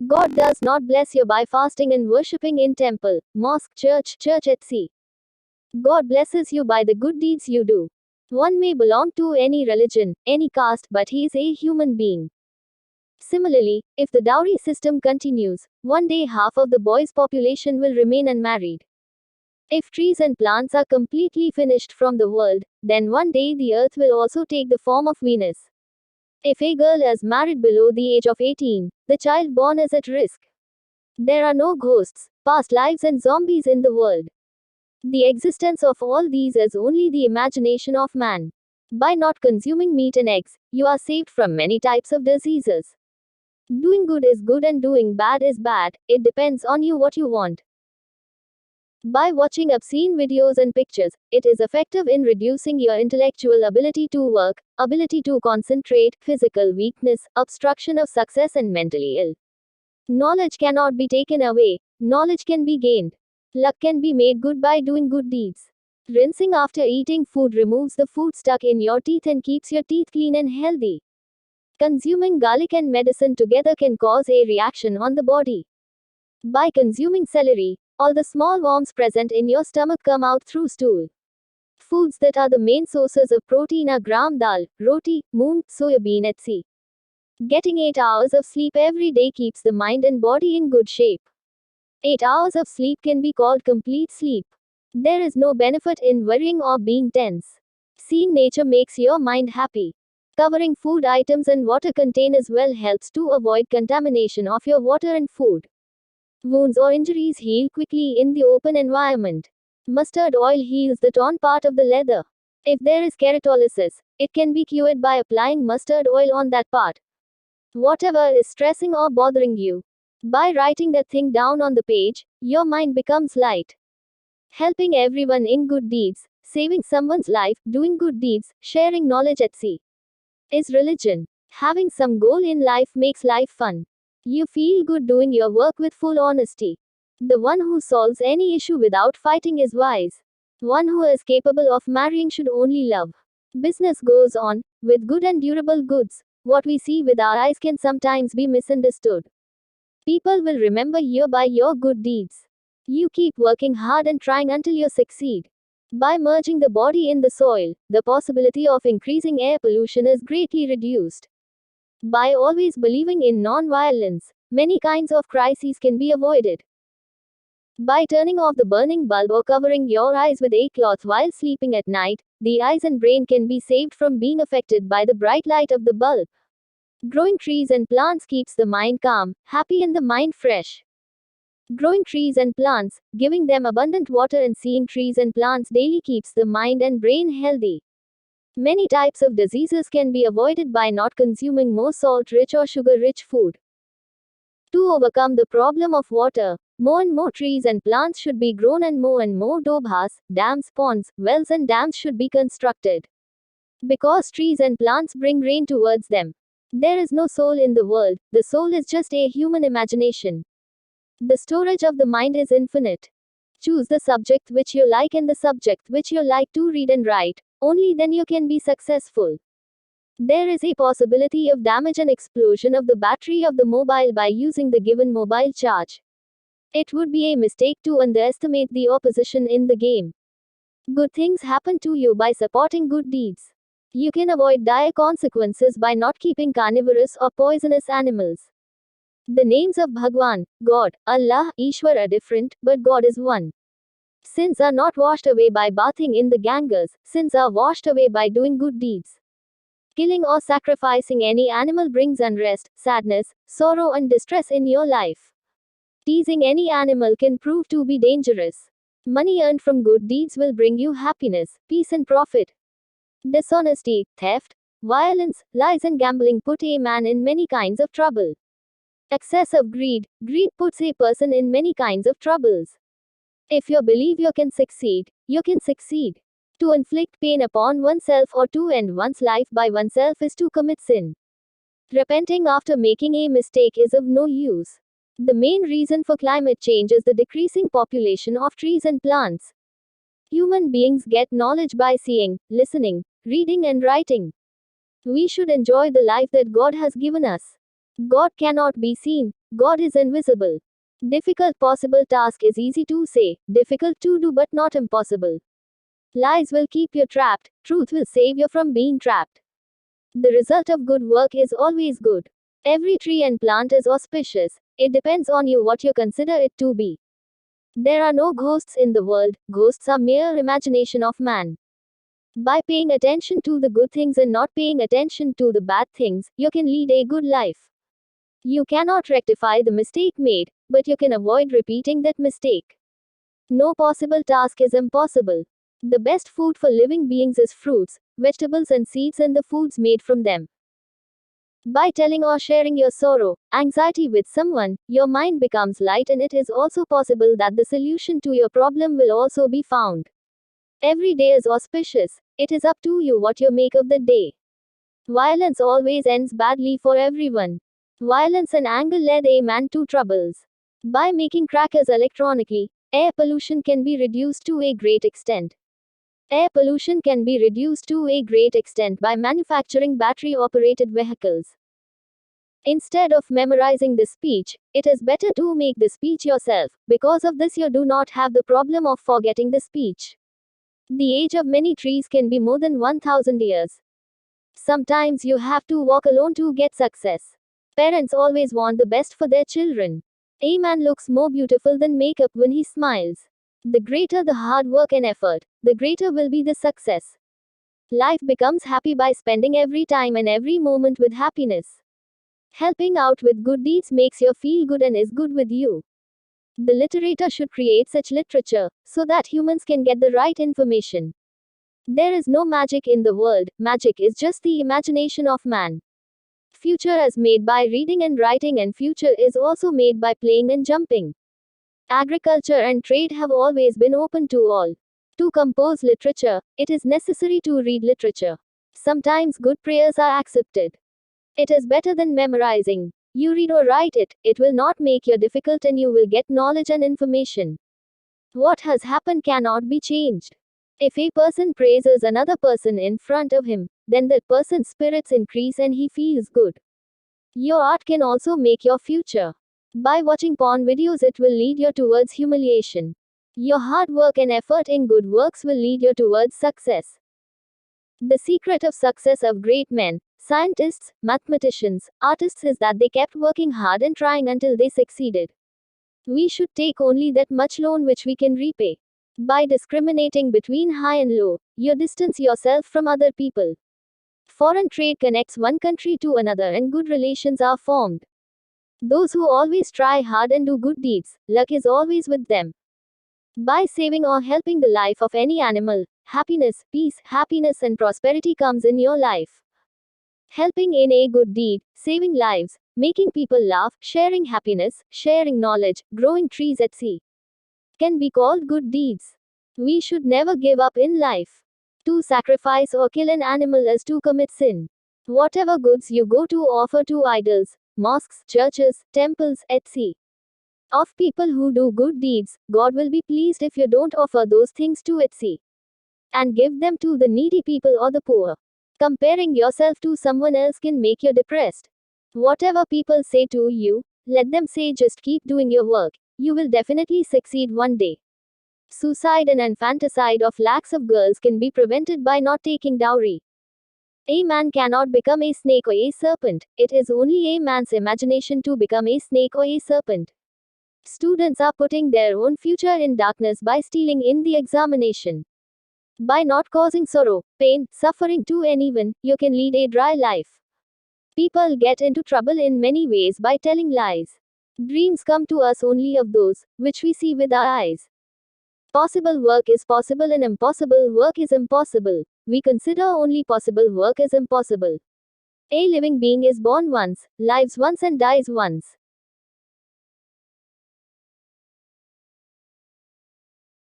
God does not bless you by fasting and worshipping in temple, mosque, church etc. God blesses you by the good deeds you do. One may belong to any religion, any caste, but he is a human being. Similarly, if the dowry system continues, one day half of the boys' population will remain unmarried. If trees and plants are completely finished from the world, then one day the earth will also take the form of Venus. If a girl is married below the age of 18, the child born is at risk. There are no ghosts, past lives, and zombies in the world. The existence of all these is only the imagination of man. By not consuming meat and eggs, you are saved from many types of diseases. Doing good is good and doing bad is bad, it depends on you what you want. By watching obscene videos and pictures, it is effective in reducing your intellectual ability to work, ability to concentrate, physical weakness, obstruction of success, and mentally ill. Knowledge cannot be taken away, knowledge can be gained. Luck can be made good by doing good deeds. Rinsing after eating food removes the food stuck in your teeth and keeps your teeth clean and healthy. Consuming garlic and medicine together can cause a reaction on the body. By consuming celery, all the small worms present in your stomach come out through stool. Foods that are the main sources of protein are gram dal, roti, moong, soybean etc. Getting 8 hours of sleep every day keeps the mind and body in good shape. 8 hours of sleep can be called complete sleep. There is no benefit in worrying or being tense. Seeing nature makes your mind happy. Covering food items and water containers well helps to avoid contamination of your water and food. Wounds or injuries heal quickly in the open environment. Mustard oil heals the torn part of the leather. If there is keratolysis, it can be cured by applying mustard oil on that part. Whatever is stressing or bothering you, by writing that thing down on the page, your mind becomes light. Helping everyone in good deeds, saving someone's life, doing good deeds, sharing knowledge etc. is religion. Having some goal in life makes life fun. You feel good doing your work with full honesty. The one who solves any issue without fighting is wise. One who is capable of marrying should only love. Business goes on, with good and durable goods. What we see with our eyes can sometimes be misunderstood. People will remember you by your good deeds. You keep working hard and trying until you succeed. By merging the body in the soil, the possibility of increasing air pollution is greatly reduced. By always believing in non-violence, many kinds of crises can be avoided. By turning off the burning bulb or covering your eyes with a cloth while sleeping at night, the eyes and brain can be saved from being affected by the bright light of the bulb. Growing trees and plants keeps the mind calm, happy, and the mind fresh. Growing trees and plants, giving them abundant water and seeing trees and plants daily keeps the mind and brain healthy. Many types of diseases can be avoided by not consuming more salt-rich or sugar-rich food. To overcome the problem of water, more and more trees and plants should be grown and more dobhas, dams, ponds, wells and dams should be constructed. Because trees and plants bring rain towards them. There is no soul in the world, the soul is just a human imagination. The storage of the mind is infinite. Choose the subject which you like and the subject which you like to read and write. Only then you can be successful. There is a possibility of damage and explosion of the battery of the mobile by using the given mobile charge. It would be a mistake to underestimate the opposition in the game. Good things happen to you by supporting good deeds. You can avoid dire consequences by not keeping carnivorous or poisonous animals. The names of Bhagwan, God, Allah, Ishwar are different, but God is one. Sins are not washed away by bathing in the Ganges, sins are washed away by doing good deeds. Killing or sacrificing any animal brings unrest, sadness, sorrow, and distress in your life. Teasing any animal can prove to be dangerous. Money earned from good deeds will bring you happiness, peace, and profit. Dishonesty, theft, violence, lies, and gambling put a man in many kinds of trouble. Excess of greed puts a person in many kinds of troubles. If you believe you can succeed, you can succeed. To inflict pain upon oneself or to end one's life by oneself is to commit sin. Repenting after making a mistake is of no use. The main reason for climate change is the decreasing population of trees and plants. Human beings get knowledge by seeing, listening, reading, and writing. We should enjoy the life that God has given us. God cannot be seen, God is invisible. Difficult possible task is easy to say, difficult to do but not impossible. Lies will keep you trapped, truth will save you from being trapped. The result of good work is always good. Every tree and plant is auspicious. It depends on you what you consider it to be. There are no ghosts in the world, ghosts are mere imagination of man. By paying attention to the good things and not paying attention to the bad things, you can lead a good life. You cannot rectify the mistake made, but you can avoid repeating that mistake. No possible task is impossible. The best food for living beings is fruits, vegetables, and seeds and the foods made from them. By telling or sharing your sorrow, anxiety with someone, your mind becomes light, and it is also possible that the solution to your problem will also be found. Every day is auspicious. It is up to you what you make of the day. Violence always ends badly for everyone. Violence and anger led a man to troubles. By making crackers electronically, air pollution can be reduced to a great extent. Air pollution can be reduced to a great extent by manufacturing battery-operated vehicles. Instead of memorizing the speech, it is better to make the speech yourself. Because of this, you do not have the problem of forgetting the speech. The age of many trees can be more than 1000 years. Sometimes you have to walk alone to get success. Parents always want the best for their children. A man looks more beautiful than makeup when he smiles. The greater the hard work and effort, the greater will be the success. Life becomes happy by spending every time and every moment with happiness. Helping out with good deeds makes you feel good and is good with you. The literator should create such literature, so that humans can get the right information. There is no magic in the world, magic is just the imagination of man. Future is made by reading and writing, and future is also made by playing and jumping. Agriculture and trade have always been open to all. To compose literature, it is necessary to read literature. Sometimes good prayers are accepted. It is better than memorizing. You read or write it, it will not make you difficult and you will get knowledge and information. What has happened cannot be changed. If a person praises another person in front of him, then that person's spirits increase and he feels good. Your art can also make your future. By watching porn videos, it will lead you towards humiliation. Your hard work and effort in good works will lead you towards success. The secret of success of great men, scientists, mathematicians, artists is that they kept working hard and trying until they succeeded. We should take only that much loan which we can repay. By discriminating between high and low, you distance yourself from other people. Foreign trade connects one country to another and good relations are formed. Those who always try hard and do good deeds, luck is always with them. By saving or helping the life of any animal, happiness, peace, happiness and prosperity comes in your life. Helping in a good deed, saving lives, making people laugh, sharing happiness, sharing knowledge, growing trees at sea, can be called good deeds. We should never give up in life. To sacrifice or kill an animal is to commit sin. Whatever goods you go to offer to idols, mosques, churches, temples, etc. of people who do good deeds, God will be pleased if you don't offer those things to etc. and give them to the needy people or the poor. Comparing yourself to someone else can make you depressed. Whatever people say to you, let them say, just keep doing your work. You will definitely succeed one day. Suicide and infanticide of lakhs of girls can be prevented by not taking dowry. A man cannot become a snake or a serpent. It is only a man's imagination to become a snake or a serpent. Students are putting their own future in darkness by stealing in the examination. By not causing sorrow, pain, suffering to anyone, you can lead a dry life. People get into trouble in many ways by telling lies. Dreams come to us only of those which we see with our eyes. Possible work is possible and impossible work is impossible. We consider only possible work as impossible. A living being is born once, lives once and dies once.